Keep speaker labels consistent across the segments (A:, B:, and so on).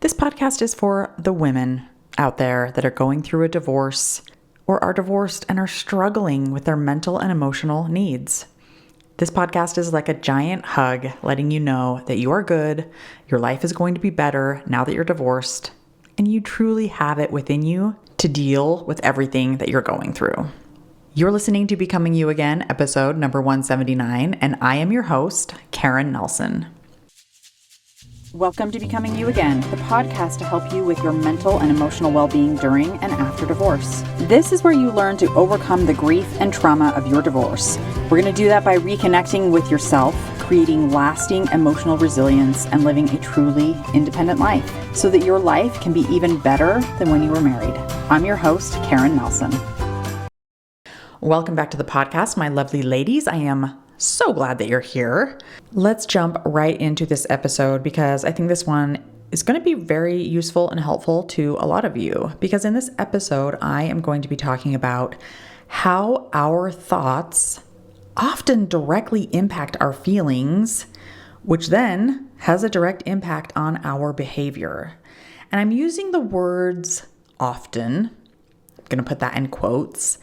A: This podcast is for the women out there that are going through a divorce or are divorced and are struggling with their mental and emotional needs. This podcast is like a giant hug letting you know that you are good, your life is going to be better now that you're divorced, and you truly have it within you to deal with everything that you're going through. You're listening to Becoming You Again, episode number 179, and I am your host, Karen Nelson. Welcome to Becoming You Again, the podcast to help you with your mental and emotional well-being during and after divorce. This is where you learn to overcome the grief and trauma of your divorce. We're going to do that by reconnecting with yourself, creating lasting emotional resilience, and living a truly independent life so that your life can be even better than when you were married. I'm your host, Karen Nelson. Welcome back to the podcast, my lovely ladies. I am so glad that you're here. Let's jump right into this episode because I think this one is going to be very useful and helpful to a lot of you. Because in this episode, I am going to be talking about how our thoughts often directly impact our feelings, which then has a direct impact on our behavior. And I'm using the words often. I'm going to put that in quotes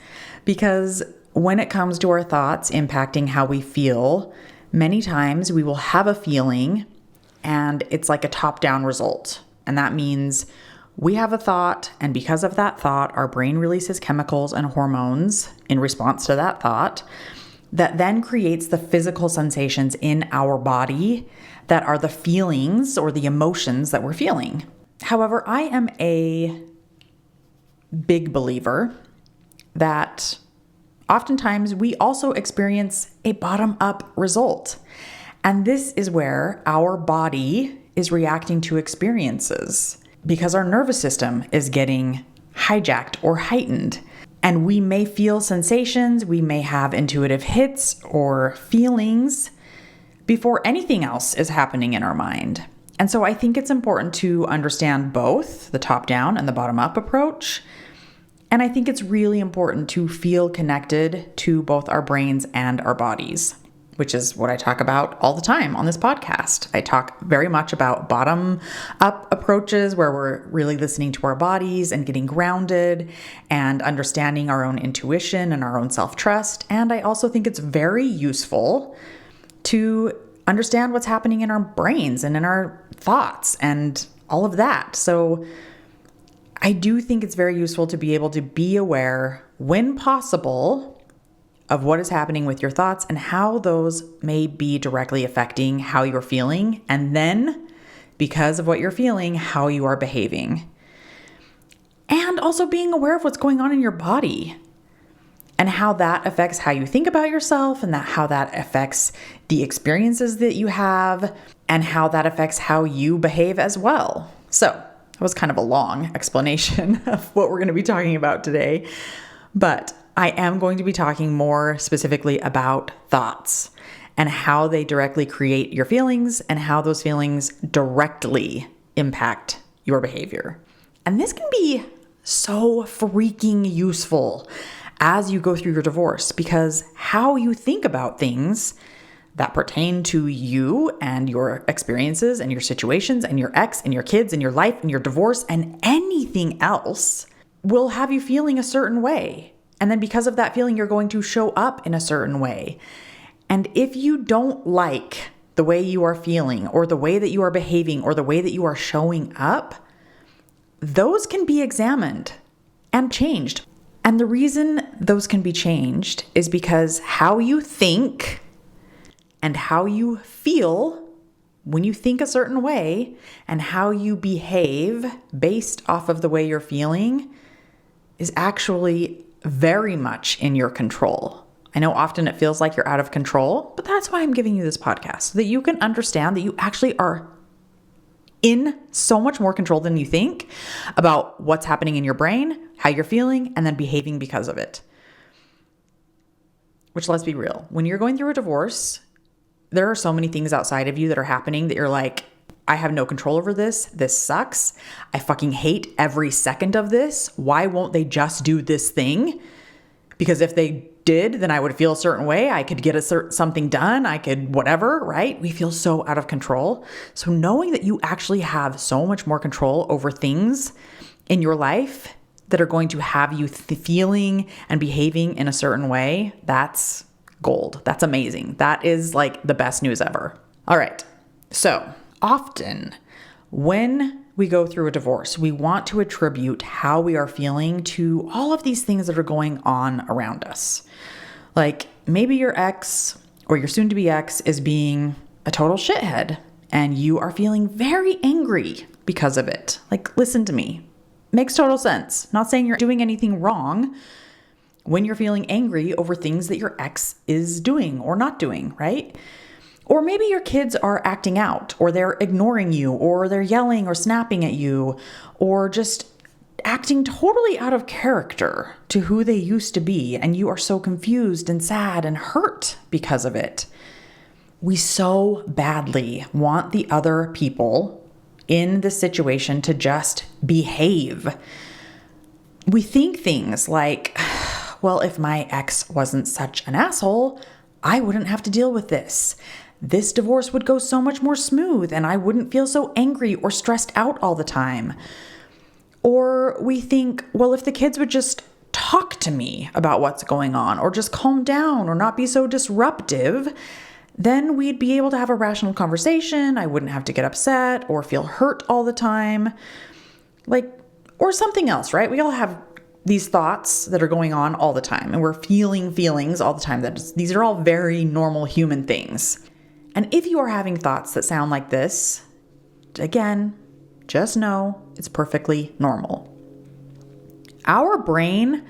A: because when it comes to our thoughts impacting how we feel, many times we will have a feeling and it's like a top-down result. And that means we have a thought, and because of that thought, our brain releases chemicals and hormones in response to that thought that then creates the physical sensations in our body that are the feelings or the emotions that we're feeling. However, I am a big believer that oftentimes we also experience a bottom-up result. And this is where our body is reacting to experiences because our nervous system is getting hijacked or heightened. And we may feel sensations, we may have intuitive hits or feelings before anything else is happening in our mind. And so I think it's important to understand both the top-down and the bottom-up approach. And I think it's really important to feel connected to both our brains and our bodies, which is what I talk about all the time on this podcast. I talk very much about bottom-up approaches where we're really listening to our bodies and getting grounded and understanding our own intuition and our own self-trust. And I also think it's very useful to understand what's happening in our brains and in our thoughts and all of that. So I do think it's very useful to be able to be aware, when possible, of what is happening with your thoughts and how those may be directly affecting how you're feeling, and then, because of what you're feeling, how you are behaving. And also being aware of what's going on in your body and how that affects how you think about yourself and how that affects the experiences that you have and how that affects how you behave as well. So, that was kind of a long explanation of what we're going to be talking about today, but I am going to be talking more specifically about thoughts and how they directly create your feelings and how those feelings directly impact your behavior. And this can be so freaking useful as you go through your divorce because how you think about things that pertain to you and your experiences and your situations and your ex and your kids and your life and your divorce and anything else will have you feeling a certain way. And then because of that feeling, you're going to show up in a certain way. And if you don't like the way you are feeling or the way that you are behaving or the way that you are showing up, those can be examined and changed. And the reason those can be changed is because how you think and how you feel when you think a certain way and how you behave based off of the way you're feeling is actually very much in your control. I know often it feels like you're out of control, but that's why I'm giving you this podcast, so that you can understand that you actually are in so much more control than you think about what's happening in your brain, how you're feeling, and then behaving because of it. Which, let's be real, when you're going through a divorce, there are so many things outside of you that are happening that you're like, I have no control over this. This sucks. I fucking hate every second of this. Why won't they just do this thing? Because if they did, then I would feel a certain way. I could get something done. I could whatever, right? We feel so out of control. So knowing that you actually have so much more control over things in your life that are going to have you feeling and behaving in a certain way, that's gold. That's amazing. That is like the best news ever. All right. So often when we go through a divorce, we want to attribute how we are feeling to all of these things that are going on around us. Like maybe your ex or your soon-to-be ex is being a total shithead and you are feeling very angry because of it. Like, listen to me. Makes total sense. Not saying you're doing anything wrong when you're feeling angry over things that your ex is doing or not doing, right? Or maybe your kids are acting out, or they're ignoring you, or they're yelling or snapping at you, or just acting totally out of character to who they used to be, and you are so confused and sad and hurt because of it. We so badly want the other people in the situation to just behave. We think things like, well, if my ex wasn't such an asshole, I wouldn't have to deal with this. This divorce would go so much more smooth and I wouldn't feel so angry or stressed out all the time. Or we think, well, if the kids would just talk to me about what's going on or just calm down or not be so disruptive, then we'd be able to have a rational conversation. I wouldn't have to get upset or feel hurt all the time. Or something else, right? We all have these thoughts that are going on all the time and we're feeling feelings all the time. These are all very normal human things. And if you are having thoughts that sound like this, again, just know it's perfectly normal. Our brain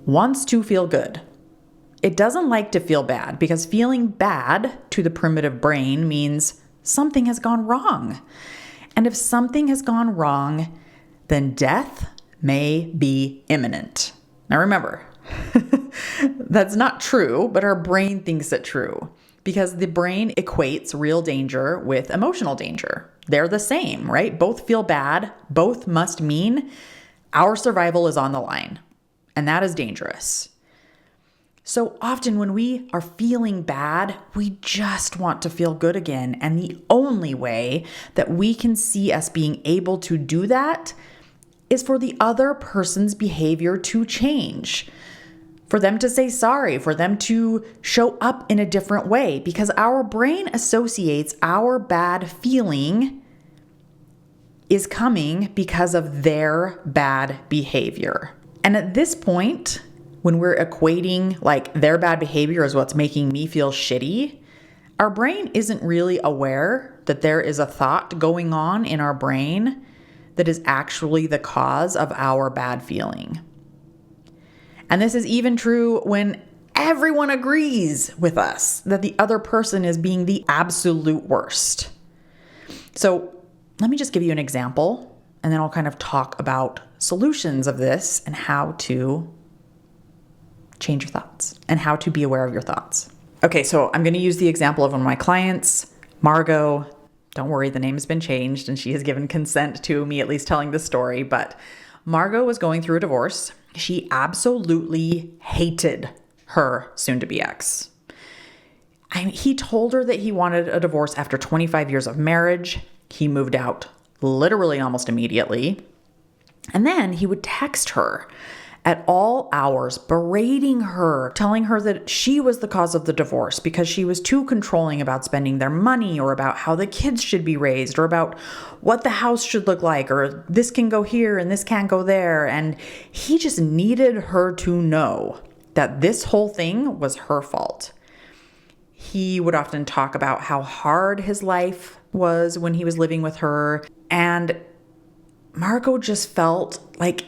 A: wants to feel good. It doesn't like to feel bad because feeling bad to the primitive brain means something has gone wrong. And if something has gone wrong, then death may be imminent. Now remember, that's not true, but our brain thinks it true because the brain equates real danger with emotional danger. They're the same, right? Both feel bad. Both must mean our survival is on the line, and that is dangerous. So often when we are feeling bad, we just want to feel good again. And the only way that we can see us being able to do that is for the other person's behavior to change, for them to say sorry, for them to show up in a different way, because our brain associates our bad feeling is coming because of their bad behavior. And at this point, when we're equating like their bad behavior as what's making me feel shitty, our brain isn't really aware that there is a thought going on in our brain that is actually the cause of our bad feeling. And this is even true when everyone agrees with us that the other person is being the absolute worst. So let me just give you an example, and then I'll kind of talk about solutions of this and how to change your thoughts and how to be aware of your thoughts. Okay, so I'm going to use the example of one of my clients, Margot. Don't worry, the name has been changed and she has given consent to me at least telling the story, but Margot was going through a divorce. She absolutely hated her soon-to-be ex. He told her that he wanted a divorce after 25 years of marriage. He moved out literally almost immediately. And then he would text her at all hours, berating her, telling her that she was the cause of the divorce because she was too controlling about spending their money or about how the kids should be raised or about what the house should look like or this can go here and this can't go there. And he just needed her to know that this whole thing was her fault. He would often talk about how hard his life was when he was living with her. And Margot just felt like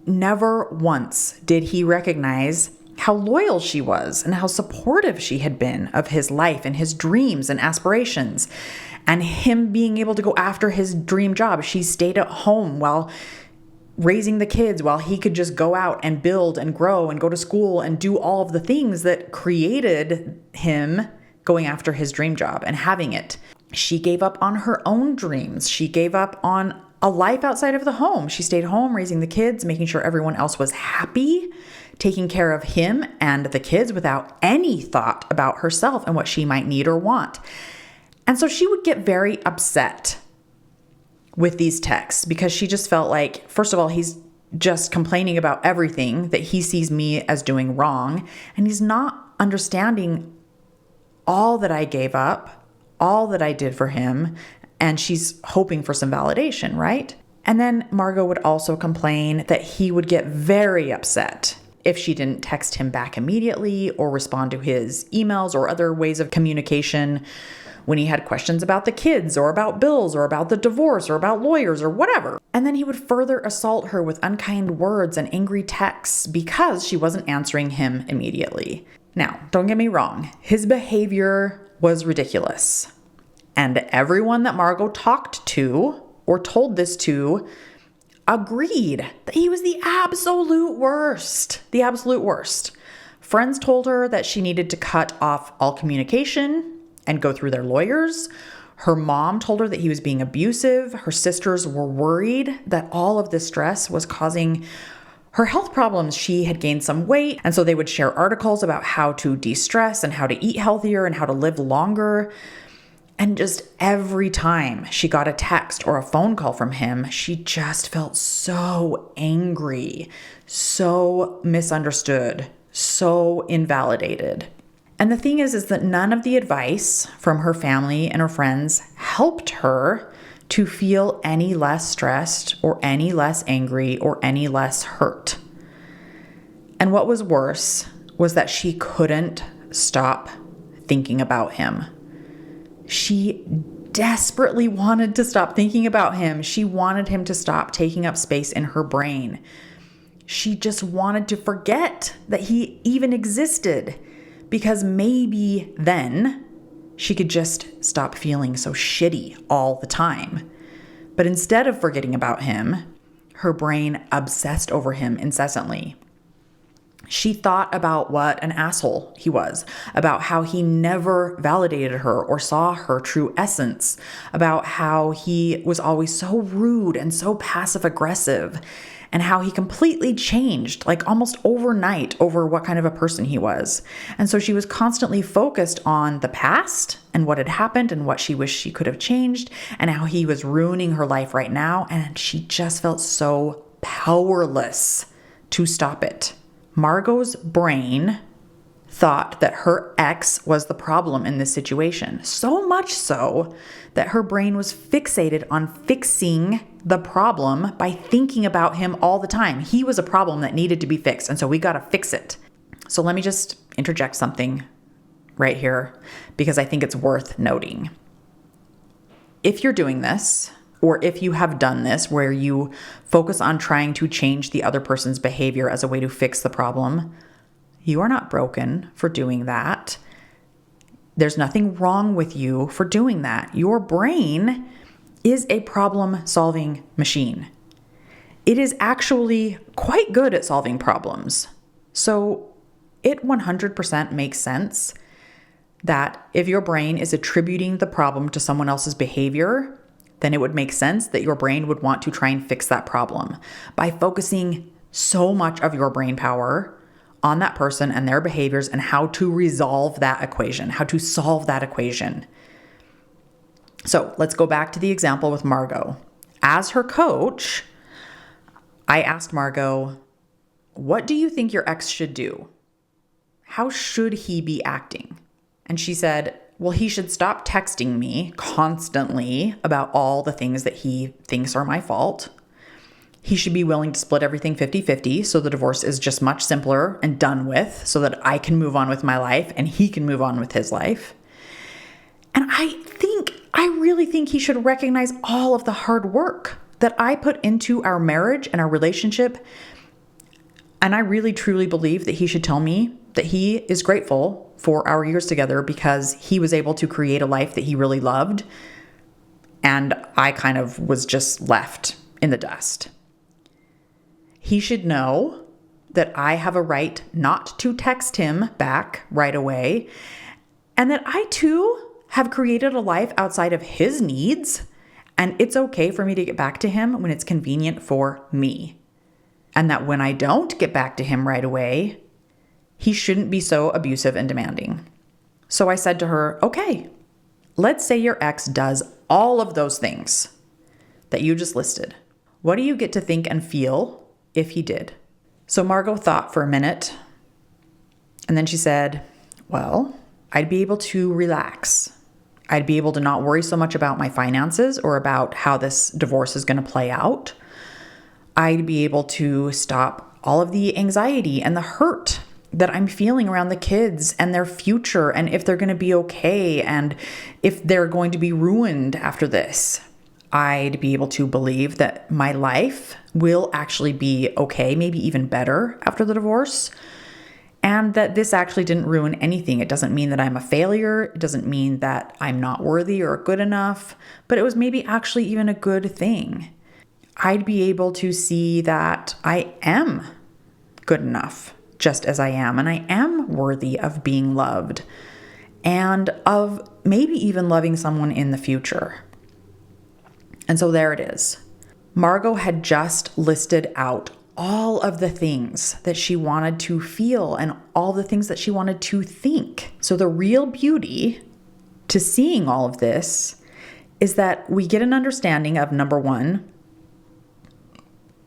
A: never once did he recognize how loyal she was and how supportive she had been of his life and his dreams and aspirations and him being able to go after his dream job. She stayed at home while raising the kids while he could just go out and build and grow and go to school and do all of the things that created him going after his dream job and having it. She gave up on her own dreams. She gave up on a life outside of the home. She stayed home raising the kids, making sure everyone else was happy, taking care of him and the kids without any thought about herself and what she might need or want. And so she would get very upset with these texts because she just felt like, first of all, he's just complaining about everything that he sees me as doing wrong. And he's not understanding all that I gave up, all that I did for him. And she's hoping for some validation, right? And then Margot would also complain that he would get very upset if she didn't text him back immediately or respond to his emails or other ways of communication when he had questions about the kids or about bills or about the divorce or about lawyers or whatever. And then he would further assault her with unkind words and angry texts because she wasn't answering him immediately. Now, don't get me wrong, his behavior was ridiculous. And everyone that Margot talked to or told this to agreed that he was the absolute worst. The absolute worst. Friends told her that she needed to cut off all communication and go through their lawyers. Her mom told her that he was being abusive. Her sisters were worried that all of this stress was causing her health problems. She had gained some weight, and so they would share articles about how to de-stress and how to eat healthier and how to live longer. And just every time she got a text or a phone call from him, she just felt so angry, so misunderstood, so invalidated. And the thing is that none of the advice from her family and her friends helped her to feel any less stressed or any less angry or any less hurt. And what was worse was that she couldn't stop thinking about him. She desperately wanted to stop thinking about him. She wanted him to stop taking up space in her brain. She just wanted to forget that he even existed, because maybe then she could just stop feeling so shitty all the time. But instead of forgetting about him, her brain obsessed over him incessantly. She thought about what an asshole he was, about how he never validated her or saw her true essence, about how he was always so rude and so passive-aggressive, and how he completely changed, like almost overnight, over what kind of a person he was. And so she was constantly focused on the past and what had happened and what she wished she could have changed and how he was ruining her life right now. And she just felt so powerless to stop it. Margot's brain thought that her ex was the problem in this situation, so much so that her brain was fixated on fixing the problem by thinking about him all the time. He was a problem that needed to be fixed, and so we got to fix it. So let me just interject something right here because I think it's worth noting. If you're doing this, or if you have done this where you focus on trying to change the other person's behavior as a way to fix the problem, you are not broken for doing that. There's nothing wrong with you for doing that. Your brain is a problem-solving machine. It is actually quite good at solving problems. So it 100% makes sense that if your brain is attributing the problem to someone else's behavior, then it would make sense that your brain would want to try and fix that problem by focusing so much of your brain power on that person and their behaviors and how to resolve that equation, how to solve that equation. So let's go back to the example with Margot. As her coach, I asked Margot, what do you think your ex should do? How should he be acting? And she said, well, he should stop texting me constantly about all the things that he thinks are my fault. He should be willing to split everything 50-50 so the divorce is just much simpler and done with so that I can move on with my life and he can move on with his life. And I really think he should recognize all of the hard work that I put into our marriage and our relationship. And I really truly believe that he should tell me that he is grateful for our years together because he was able to create a life that he really loved. And I kind of was just left in the dust. He should know that I have a right not to text him back right away, and that I too have created a life outside of his needs And it's okay for me to get back to him when it's convenient for me. And that when I don't get back to him right away, he shouldn't be so abusive and demanding. So I said to her, okay, let's say your ex does all of those things that you just listed. What do you get to think and feel if he did? So Margot thought for a minute, and then she said, well, I'd be able to relax. I'd be able to not worry so much about my finances or about how this divorce is going to play out. I'd be able to stop all of the anxiety and the hurt that I'm feeling around the kids and their future and if they're going to be okay and if they're going to be ruined after this. I'd be able to believe that my life will actually be okay, maybe even better after the divorce. And that this actually didn't ruin anything. It doesn't mean that I'm a failure. It doesn't mean that I'm not worthy or good enough, but it was maybe actually even a good thing. I'd be able to see that I am good enough just as I am, and I am worthy of being loved and of maybe even loving someone in the future. And so there it is. Margot had just listed out all of the things that she wanted to feel and all the things that she wanted to think. So the real beauty to seeing all of this is that we get an understanding of, number one,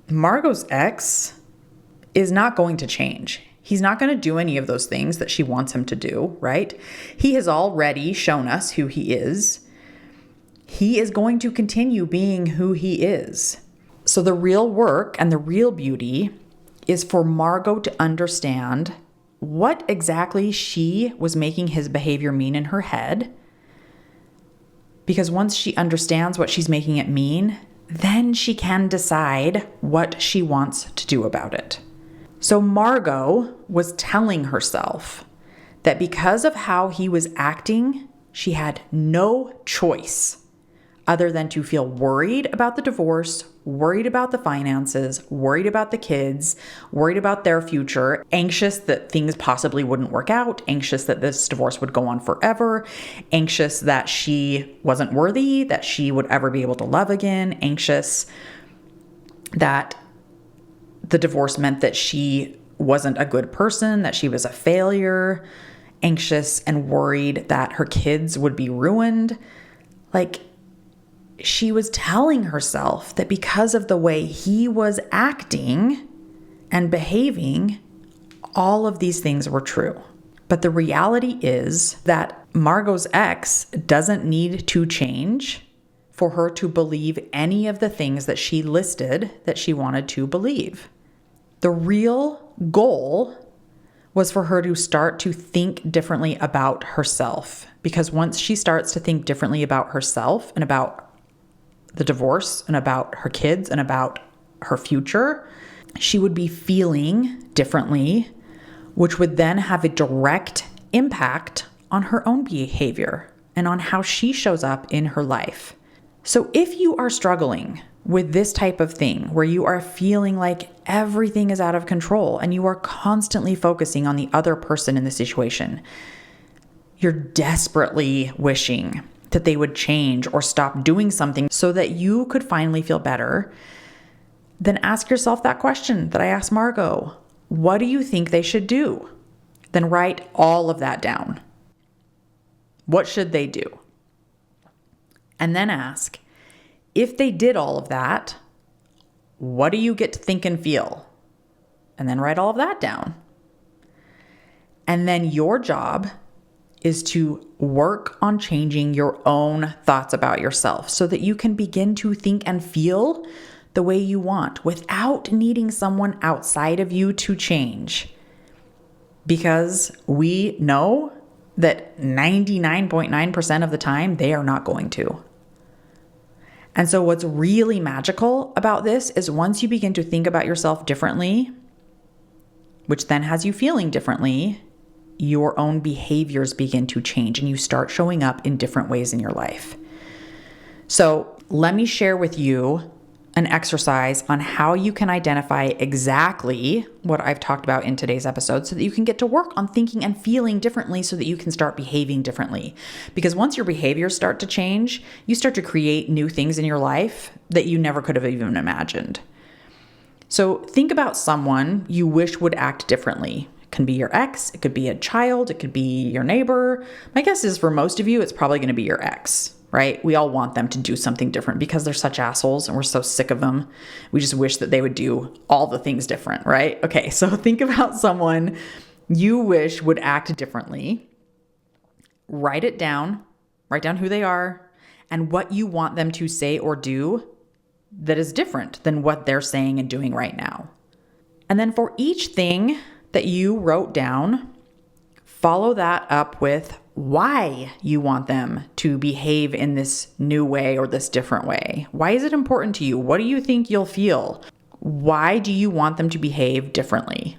A: Margot's ex is not going to change. He's not going to do any of those things that she wants him to do, right? He has already shown us who he is. He is going to continue being who he is. So the real work and the real beauty is for Margot to understand what exactly she was making his behavior mean in her head. Because once she understands what she's making it mean, then she can decide what she wants to do about it. So Margot was telling herself that because of how he was acting, she had no choice other than to feel worried about the divorce, worried about the finances, worried about the kids, worried about their future, anxious that things possibly wouldn't work out, anxious that this divorce would go on forever, anxious that she wasn't worthy, that she would ever be able to love again, anxious that the divorce meant that she wasn't a good person, that she was a failure, anxious and worried that her kids would be ruined. Like, she was telling herself that because of the way he was acting and behaving, all of these things were true. But the reality is that Margot's ex doesn't need to change for her to believe any of the things that she listed that she wanted to believe. The real goal was for her to start to think differently about herself. Because once she starts to think differently about herself and about the divorce and about her kids and about her future, she would be feeling differently, which would then have a direct impact on her own behavior and on how she shows up in her life. So if you are struggling with this type of thing where you are feeling like everything is out of control and you are constantly focusing on the other person in the situation, you're desperately wishing that they would change or stop doing something so that you could finally feel better, then ask yourself that question that I asked Margot. What do you think they should do? Then write all of that down. What should they do? And then ask, if they did all of that, what do you get to think and feel? And then write all of that down. And then your job is to work on changing your own thoughts about yourself so that you can begin to think and feel the way you want without needing someone outside of you to change. Because we know that 99.9% of the time, they are not going to. And so what's really magical about this is once you begin to think about yourself differently, which then has you feeling differently, your own behaviors begin to change and you start showing up in different ways in your life. So let me share with you an exercise on how you can identify exactly what I've talked about in today's episode so that you can get to work on thinking and feeling differently so that you can start behaving differently. Because once your behaviors start to change, you start to create new things in your life that you never could have even imagined. So think about someone you wish would act differently. It can be your ex, it could be a child, it could be your neighbor. My guess is for most of you, it's probably going to be your ex. Right? We all want them to do something different because they're such assholes and we're so sick of them. We just wish that they would do all the things different, right? Okay, so think about someone you wish would act differently. Write it down. Write down who they are and what you want them to say or do that is different than what they're saying and doing right now. And then for each thing that you wrote down, follow that up with why you want them to behave in this new way or this different way. Why is it important to you? What do you think you'll feel? Why do you want them to behave differently?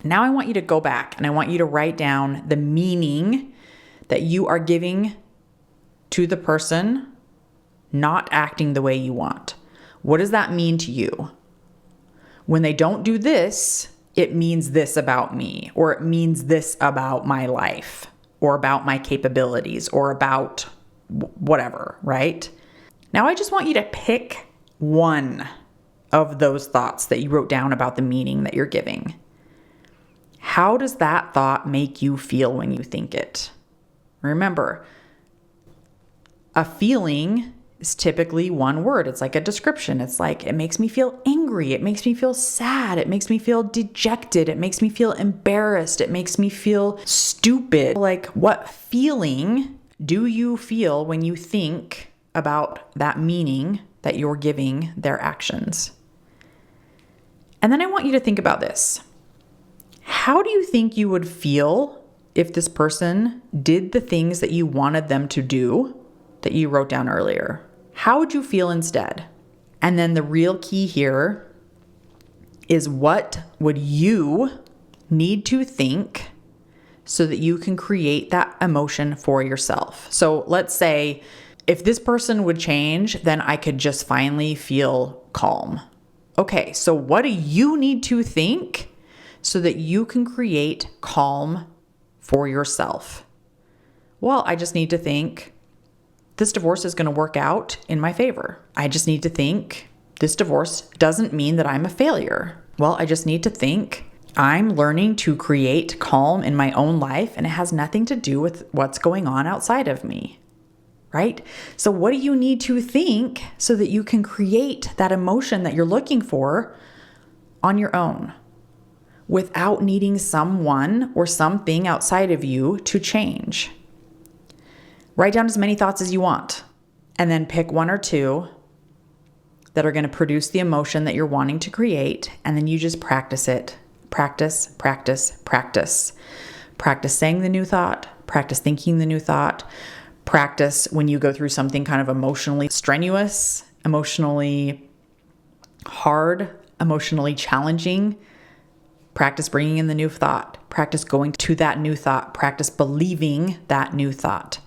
A: Now I want you to go back and I want you to write down the meaning that you are giving to the person not acting the way you want. What does that mean to you? When they don't do this, it means this about me, or it means this about my life, or about my capabilities, or about whatever, right? Now I just want you to pick one of those thoughts that you wrote down about the meaning that you're giving. How does that thought make you feel when you think it? Remember, a feeling is typically one word. It's like a description. It's like, it makes me feel angry. It makes me feel sad. It makes me feel dejected. It makes me feel embarrassed. It makes me feel stupid. Like, what feeling do you feel when you think about that meaning that you're giving their actions? And then I want you to think about this. How do you think you would feel if this person did the things that you wanted them to do that you wrote down earlier? How would you feel instead? And then the real key here is, what would you need to think so that you can create that emotion for yourself? So let's say if this person would change, then I could just finally feel calm. Okay, so what do you need to think so that you can create calm for yourself? Well, I just need to think, this divorce is going to work out in my favor. I just need to think, this divorce doesn't mean that I'm a failure. Well, I just need to think, I'm learning to create calm in my own life, and it has nothing to do with what's going on outside of me, right? So what do you need to think so that you can create that emotion that you're looking for on your own without needing someone or something outside of you to change? Write down as many thoughts as you want, and then pick one or two that are going to produce the emotion that you're wanting to create, and then you just practice it. Practice, practice, practice. Practice saying the new thought, practice thinking the new thought, practice when you go through something kind of emotionally strenuous, emotionally hard, emotionally challenging. Practice bringing in the new thought, practice going to that new thought, practice believing that new thought.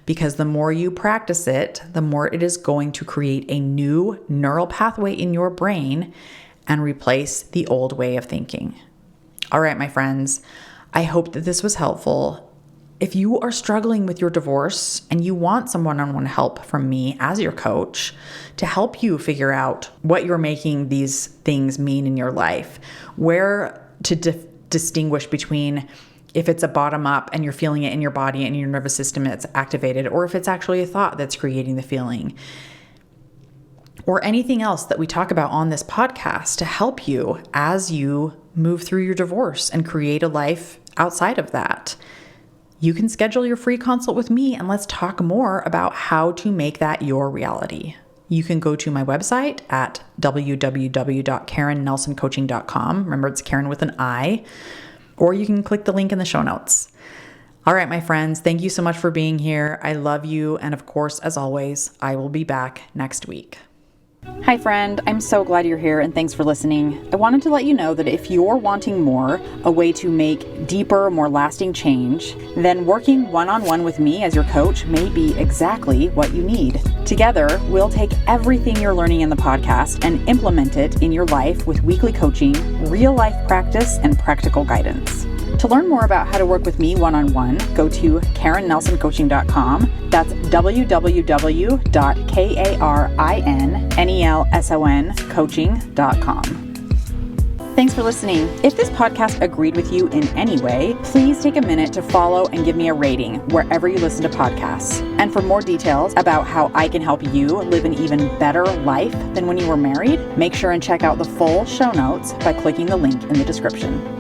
A: Because the more you practice it, the more it is going to create a new neural pathway in your brain and replace the old way of thinking. All right, my friends, I hope that this was helpful. If you are struggling with your divorce and you want some one-on-one help from me as your coach to help you figure out what you're making these things mean in your life, where to distinguish between if it's a bottom up and you're feeling it in your body and your nervous system that's activated, or if it's actually a thought that's creating the feeling, or anything else that we talk about on this podcast to help you as you move through your divorce and create a life outside of that, you can schedule your free consult with me and let's talk more about how to make that your reality. You can go to my website at www.karennelsoncoaching.com. Remember, it's Karen with an I. Or you can click the link in the show notes. All right, my friends, thank you so much for being here. I love you. And of course, as always, I will be back next week. Hi, friend. I'm so glad you're here and thanks for listening. I wanted to let you know that if you're wanting more, a way to make deeper, more lasting change, then working one-on-one with me as your coach may be exactly what you need. Together, we'll take everything you're learning in the podcast and implement it in your life with weekly coaching, real-life practice, and practical guidance. To learn more about how to work with me one-on-one, go to KarenNelsonCoaching.com. That's www.KarenNelsonCoaching.com. Thanks for listening. If this podcast agreed with you in any way, please take a minute to follow and give me a rating wherever you listen to podcasts. And for more details about how I can help you live an even better life than when you were married, make sure and check out the full show notes by clicking the link in the description.